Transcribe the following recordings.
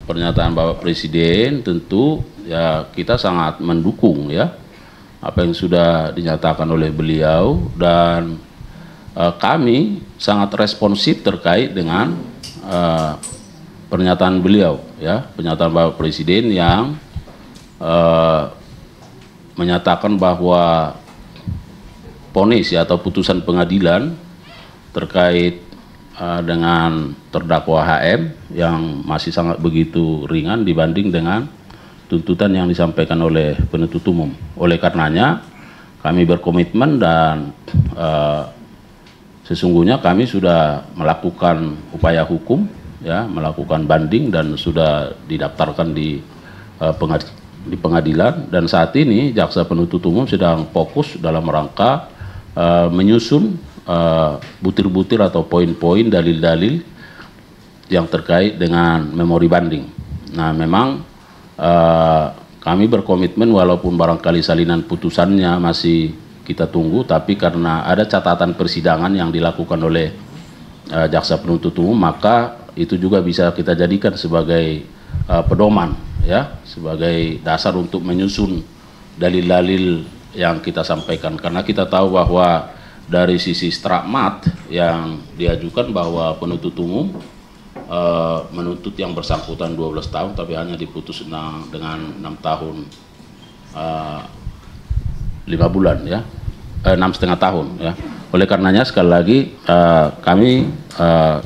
pernyataan Bapak Presiden, tentu ya kita sangat mendukung ya apa yang sudah dinyatakan oleh beliau, dan kami sangat responsif terkait dengan pernyataan beliau ya, pernyataan Bapak Presiden yang menyatakan bahwa vonis ya, atau putusan pengadilan terkait dengan terdakwa HM yang masih sangat begitu ringan dibanding dengan tuntutan yang disampaikan oleh penuntut umum. Oleh karenanya kami berkomitmen dan sesungguhnya kami sudah melakukan upaya hukum ya, melakukan banding dan sudah didaftarkan di pengadilan, dan saat ini jaksa penuntut umum sedang fokus dalam rangka menyusun butir-butir atau poin-poin dalil-dalil yang terkait dengan memori banding. Nah, memang kami berkomitmen walaupun barangkali salinan putusannya masih kita tunggu, tapi karena ada catatan persidangan yang dilakukan oleh jaksa penuntut umum, maka itu juga bisa kita jadikan sebagai pedoman ya, sebagai dasar untuk menyusun dalil-dalil yang kita sampaikan, karena kita tahu bahwa dari sisi stakmat yang diajukan bahwa penuntut umum menuntut yang bersangkutan 12 tahun tapi hanya diputus dengan 6 tahun 5 bulan ya, 6,5 tahun ya. Oleh karenanya sekali lagi kami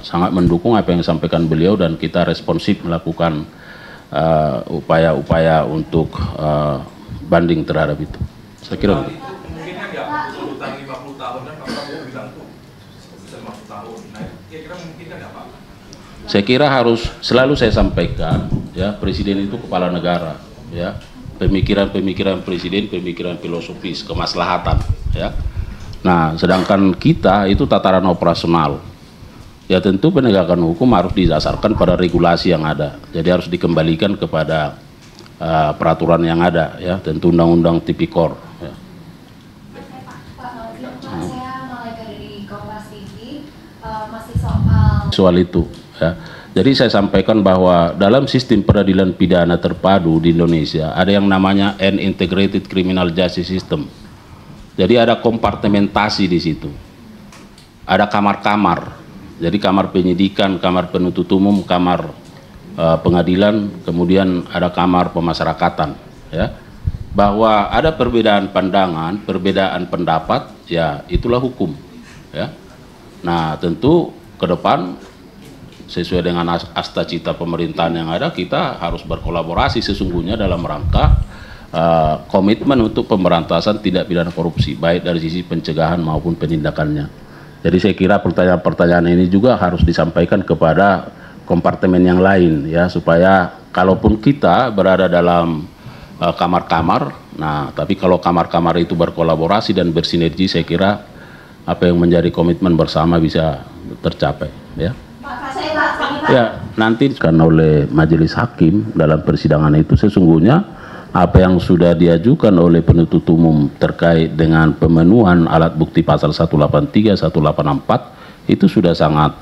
sangat mendukung apa yang disampaikan beliau dan kita responsif melakukan upaya-upaya untuk banding terhadap itu. Saya kira begitu. Mungkinnya nggak tuntutan 50 tahun kan Pak Prabowo bilang tuh bisa 50 tahun. Nah, kira-kira mungkinnya nggak Pak? Saya kira harus selalu saya sampaikan ya, presiden itu kepala negara ya, pemikiran-pemikiran presiden, pemikiran filosofis, kemaslahatan ya. Nah, sedangkan kita itu tataran operasional ya, tentu penegakan hukum harus didasarkan pada regulasi yang ada, jadi harus dikembalikan kepada peraturan yang ada ya, tentu undang-undang tipikor ya. Soal itu ya. Jadi saya sampaikan bahwa dalam sistem peradilan pidana terpadu di Indonesia ada yang namanya Integrated Criminal Justice System. Jadi ada kompartementasi di situ. Ada kamar-kamar. Jadi kamar penyidikan, kamar penuntut umum, kamar pengadilan, kemudian ada kamar pemasyarakatan ya. Bahwa ada perbedaan pandangan, perbedaan pendapat, ya itulah hukum ya. Nah, tentu ke depan sesuai dengan asta cita pemerintahan yang ada, kita harus berkolaborasi sesungguhnya dalam rangka komitmen untuk pemberantasan tindak pidana korupsi, baik dari sisi pencegahan maupun penindakannya. Jadi saya kira pertanyaan-pertanyaan ini juga harus disampaikan kepada kompartemen yang lain ya, supaya kalaupun kita berada dalam kamar-kamar, nah tapi kalau kamar-kamar itu berkolaborasi dan bersinergi, saya kira apa yang menjadi komitmen bersama bisa tercapai ya. Ya, nanti kan oleh majelis hakim dalam persidangan itu sesungguhnya apa yang sudah diajukan oleh penuntut umum terkait dengan pemenuhan alat bukti pasal 183, 184 itu sudah sangat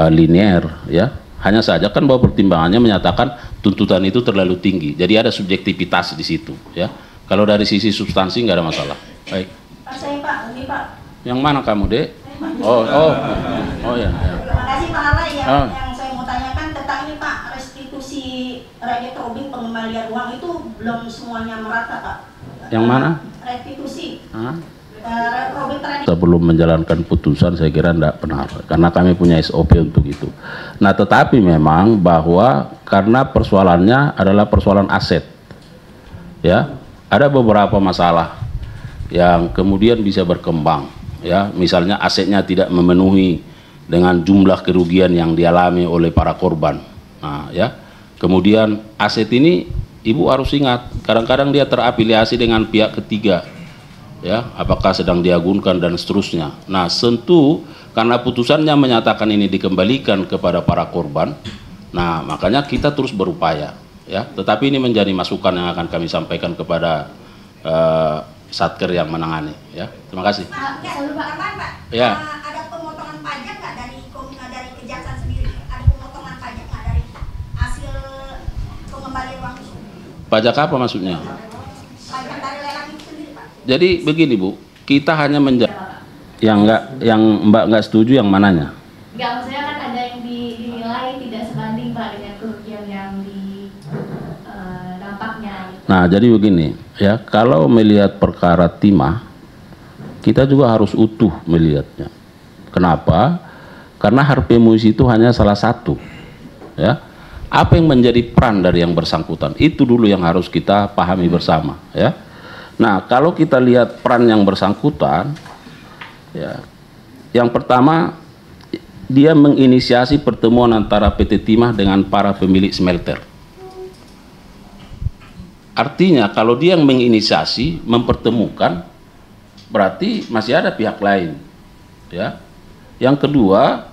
linear ya. Hanya saja kan bahwa pertimbangannya menyatakan tuntutan itu terlalu tinggi. Jadi ada subjektivitas di situ ya. Kalau dari sisi substansi nggak ada masalah. Baik. Pak, saya Pak, ini Pak. Yang mana kamu, Dek? Oh ya. Terima kasih Pak Hala yang saya mau tanyakan tentang ini Pak, restitusi rekening pengembalian uang itu belum semuanya merata Pak. Yang mana? Restitusi. Sebelum menjalankan putusan saya kira tidak benar, karena kami punya SOP untuk itu. Nah, tetapi memang bahwa karena persoalannya adalah persoalan aset ya, ada beberapa masalah yang kemudian bisa berkembang ya, misalnya asetnya tidak memenuhi dengan jumlah kerugian yang dialami oleh para korban. Nah ya, kemudian aset ini Ibu harus ingat kadang-kadang dia terafiliasi dengan pihak ketiga ya, apakah sedang diagunkan dan seterusnya. Nah, tentu karena putusannya menyatakan ini dikembalikan kepada para korban, nah makanya kita terus berupaya ya, tetapi ini menjadi masukan yang akan kami sampaikan kepada Satker yang menangani ya. Terima kasih. Pak, ya. ada pemotongan pajak nggak dari kejaksaan sendiri? Ada pemotongan pajak nggak dari hasil Pajak apa maksudnya? Pajak dari lelang itu sendiri, Pak. Jadi begini Bu, kita hanya yang Mbak nggak setuju yang mananya? Enggak, maksudnya kan ada yang dinilai tidak sebanding Pak dengan kerugian yang dampaknya. Nah, jadi begini ya, kalau melihat perkara timah, kita juga harus utuh melihatnya. Kenapa? Karena harpemuis itu hanya salah satu. Ya, apa yang menjadi peran dari yang bersangkutan? Itu dulu yang harus kita pahami bersama. Ya, nah kalau kita lihat peran yang bersangkutan, ya, yang pertama dia menginisiasi pertemuan antara PT Timah dengan para pemilik smelter. Artinya kalau dia yang menginisiasi, mempertemukan, berarti masih ada pihak lain. Ya. Yang kedua,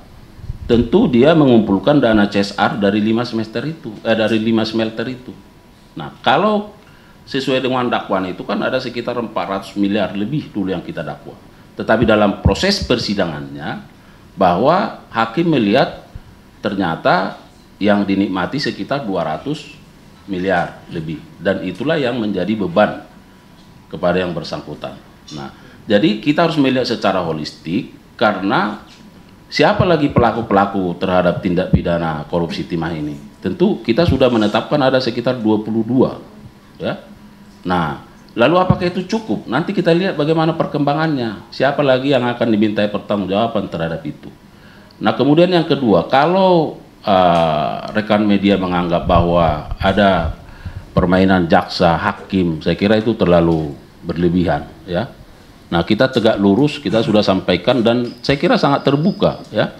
tentu dia mengumpulkan dana CSR dari 5 smelter itu. Nah, kalau sesuai dengan dakwaan itu kan ada sekitar 400 miliar lebih dulu yang kita dakwa. Tetapi dalam proses persidangannya bahwa hakim melihat ternyata yang dinikmati sekitar 200 miliar lebih, dan itulah yang menjadi beban kepada yang bersangkutan. Nah, jadi kita harus melihat secara holistik, karena siapa lagi pelaku-pelaku terhadap tindak pidana korupsi timah ini? Tentu kita sudah menetapkan ada sekitar 22, ya. Nah, lalu apakah itu cukup? Nanti kita lihat bagaimana perkembangannya. Siapa lagi yang akan dimintai pertanggungjawaban terhadap itu? Nah, kemudian yang kedua, kalau rekan media menganggap bahwa ada permainan jaksa, hakim, saya kira itu terlalu berlebihan, ya. Nah, kita tegak lurus, kita sudah sampaikan, dan saya kira sangat terbuka, ya.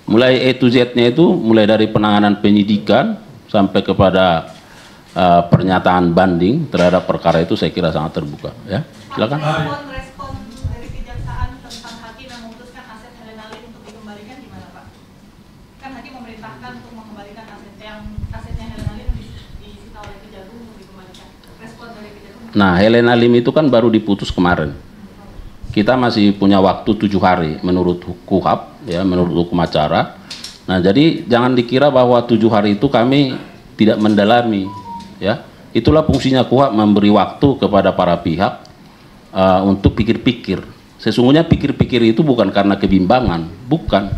Mulai A to Z-nya itu, mulai dari penanganan penyidikan sampai kepada pernyataan banding terhadap perkara itu, saya kira sangat terbuka, ya. Silakan. Respon dari kejaksaan tentang hakim yang memutuskan aset Helena Lim untuk dikembalikan gimana, Pak? Kan hakim memerintahkan untuk mengembalikan asetnya Helena Lim disita oleh Kejagung untuk dikembalikan. Respon dari Kejagung. Nah, Helena Lim itu kan baru diputus kemarin. Kita masih punya waktu 7 hari menurut KUHAP, ya, menurut hukum acara. Nah, jadi jangan dikira bahwa 7 hari itu kami tidak mendalami, ya. Itulah fungsinya KUHAP, memberi waktu kepada para pihak untuk pikir-pikir. Sesungguhnya pikir-pikir itu bukan karena kebimbangan, bukan.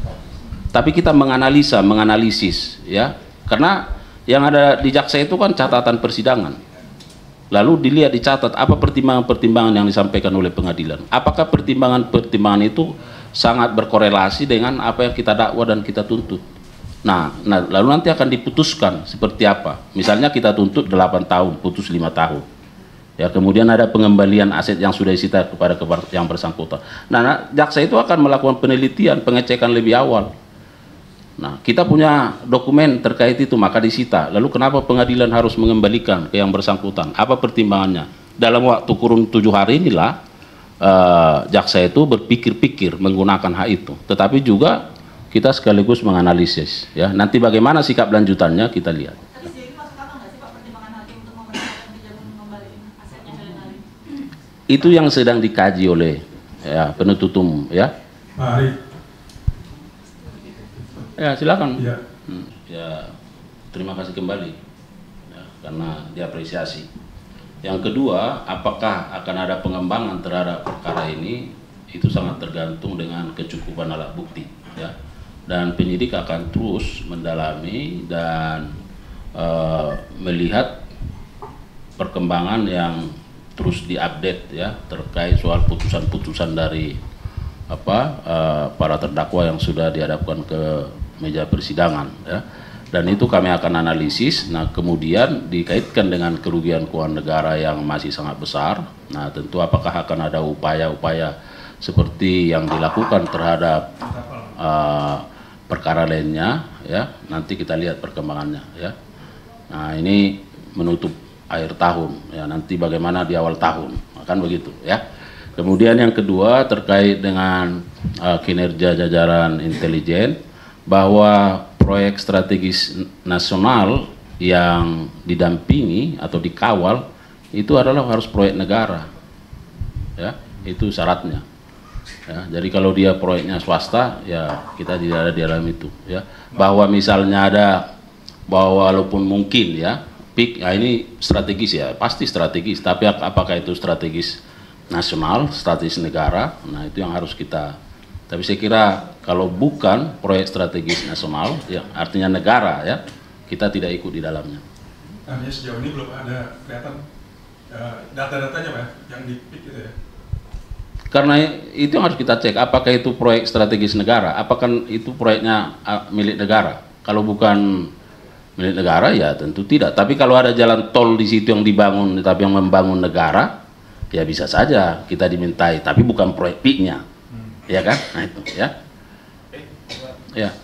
Tapi kita menganalisis, ya. Karena yang ada di jaksa itu kan catatan persidangan. Lalu dilihat, dicatat apa pertimbangan-pertimbangan yang disampaikan oleh pengadilan. Apakah pertimbangan-pertimbangan itu sangat berkorelasi dengan apa yang kita dakwa dan kita tuntut. Nah, lalu nanti akan diputuskan seperti apa. Misalnya kita tuntut 8 tahun, putus 5 tahun. Ya, kemudian ada pengembalian aset yang sudah disita kepada yang bersangkutan. Nah, jaksa itu akan melakukan penelitian, pengecekan lebih awal. Nah, kita punya dokumen terkait itu, maka disita. Lalu kenapa pengadilan harus mengembalikan ke yang bersangkutan? Apa pertimbangannya? Dalam waktu kurun 7 hari inilah jaksa itu berpikir-pikir menggunakan hak itu. Tetapi juga kita sekaligus menganalisis. Ya, nanti bagaimana sikap lanjutannya kita lihat. Tapi sejauh ini masuk akal nggak sih Pak pertimbangan hakim untuk memerintahkan Kejagung mengembalikan asetnya Helena Lim? Itu yang sedang dikaji oleh penuntut umum, ya. Baik. Ya, silakan. Ya. Ya, terima kasih kembali, ya, karena diapresiasi. Yang kedua, apakah akan ada pengembangan terhadap perkara ini? Itu sangat tergantung dengan kecukupan alat bukti, ya. Dan penyidik akan terus mendalami dan melihat perkembangan yang terus diupdate, ya, terkait soal putusan-putusan dari para terdakwa yang sudah dihadapkan ke meja persidangan, ya. Dan itu kami akan analisis. Nah, kemudian dikaitkan dengan kerugian keuangan negara yang masih sangat besar. Nah, tentu apakah akan ada upaya-upaya seperti yang dilakukan terhadap perkara lainnya, ya. Nanti kita lihat perkembangannya, ya. Nah, ini menutup akhir tahun, ya. Nanti bagaimana di awal tahun, akan begitu, ya. Kemudian yang kedua terkait dengan kinerja jajaran intelijen, bahwa proyek strategis nasional yang didampingi atau dikawal itu adalah harus proyek negara, ya, itu syaratnya, ya. Jadi kalau dia proyeknya swasta, ya kita tidak ada di dalam itu, ya. Bahwa misalnya ada, bahwa walaupun mungkin, ya, PIK, nah ini strategis ya, pasti strategis, tapi apakah itu strategis nasional, strategis negara, nah itu yang harus kita, tapi saya kira kalau bukan proyek strategis nasional, ya artinya negara ya, kita tidak ikut di dalamnya. Artinya sejauh ini belum ada kelihatan data-datanya Pak, yang di PIK gitu ya? Karena itu yang harus kita cek, apakah itu proyek strategis negara, apakah itu proyeknya milik negara. Kalau bukan milik negara ya tentu tidak. Tapi kalau ada jalan tol di situ yang dibangun, tapi yang membangun negara, ya bisa saja kita dimintai. Tapi bukan proyek PIK-nya, ya kan? Nah itu ya. Ya.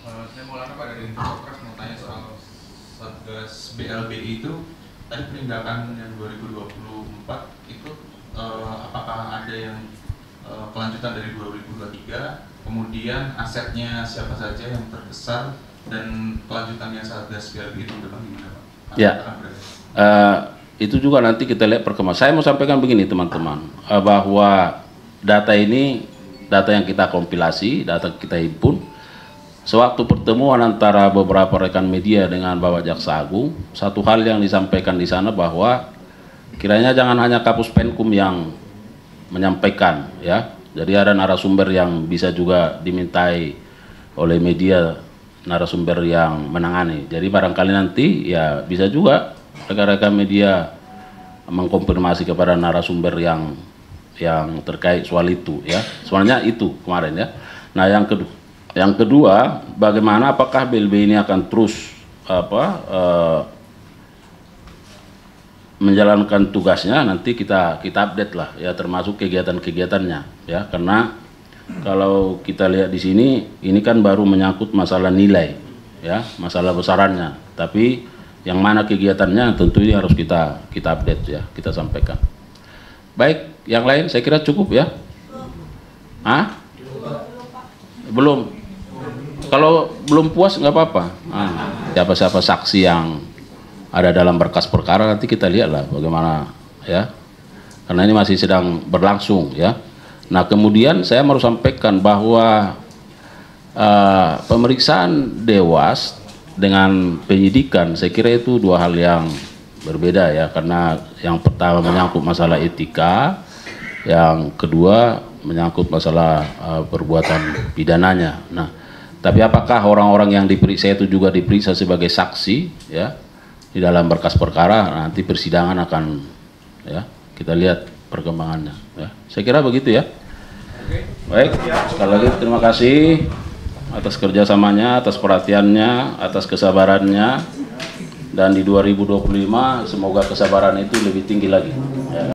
Saya mau lagi Pak dari Infocraft mau tanya soal Satgas BLBI itu tadi penindakan yang 2024 itu apakah ada yang kelanjutan dari 2023, kemudian asetnya siapa saja yang terbesar dan kelanjutannya Satgas BLBI itu depan gimana Pak? Ya, itu juga nanti kita lihat perkembangan. Saya mau sampaikan begini teman-teman, bahwa data ini data yang kita kompilasi, data kita himpun. Sewaktu pertemuan antara beberapa rekan media dengan Bapak Jaksa Agung, satu hal yang disampaikan di sana bahwa kiranya jangan hanya Kapus Penkum yang menyampaikan ya. Jadi ada narasumber yang bisa juga dimintai oleh media, narasumber yang menangani. Jadi barangkali nanti ya bisa juga rekan-rekan media mengkonfirmasi kepada narasumber yang terkait soal itu ya. Soalnya itu kemarin ya. Nah, yang kedua, bagaimana apakah BLBI ini akan terus menjalankan tugasnya, nanti kita update lah ya, termasuk kegiatan-kegiatannya ya, karena kalau kita lihat di sini ini kan baru menyangkut masalah nilai ya, masalah besarannya, tapi yang mana kegiatannya tentu ini harus kita update ya, kita sampaikan. Baik, yang lain saya kira cukup ya. Belum. Kalau belum puas nggak apa-apa. Siapa-siapa saksi yang ada dalam berkas perkara nanti kita lihatlah bagaimana ya, karena ini masih sedang berlangsung ya. Nah kemudian saya mau sampaikan bahwa pemeriksaan Dewas dengan penyidikan saya kira itu dua hal yang berbeda ya, karena yang pertama menyangkut masalah etika, yang kedua menyangkut masalah perbuatan pidananya. Nah tapi apakah orang-orang yang diperiksa itu juga diperiksa sebagai saksi ya di dalam berkas perkara, nanti persidangan akan ya kita lihat perkembangannya ya. Saya kira begitu ya. Baik, sekali lagi terima kasih atas kerjasamanya, atas perhatiannya, atas kesabarannya, dan di 2025 semoga kesabaran itu lebih tinggi lagi ya.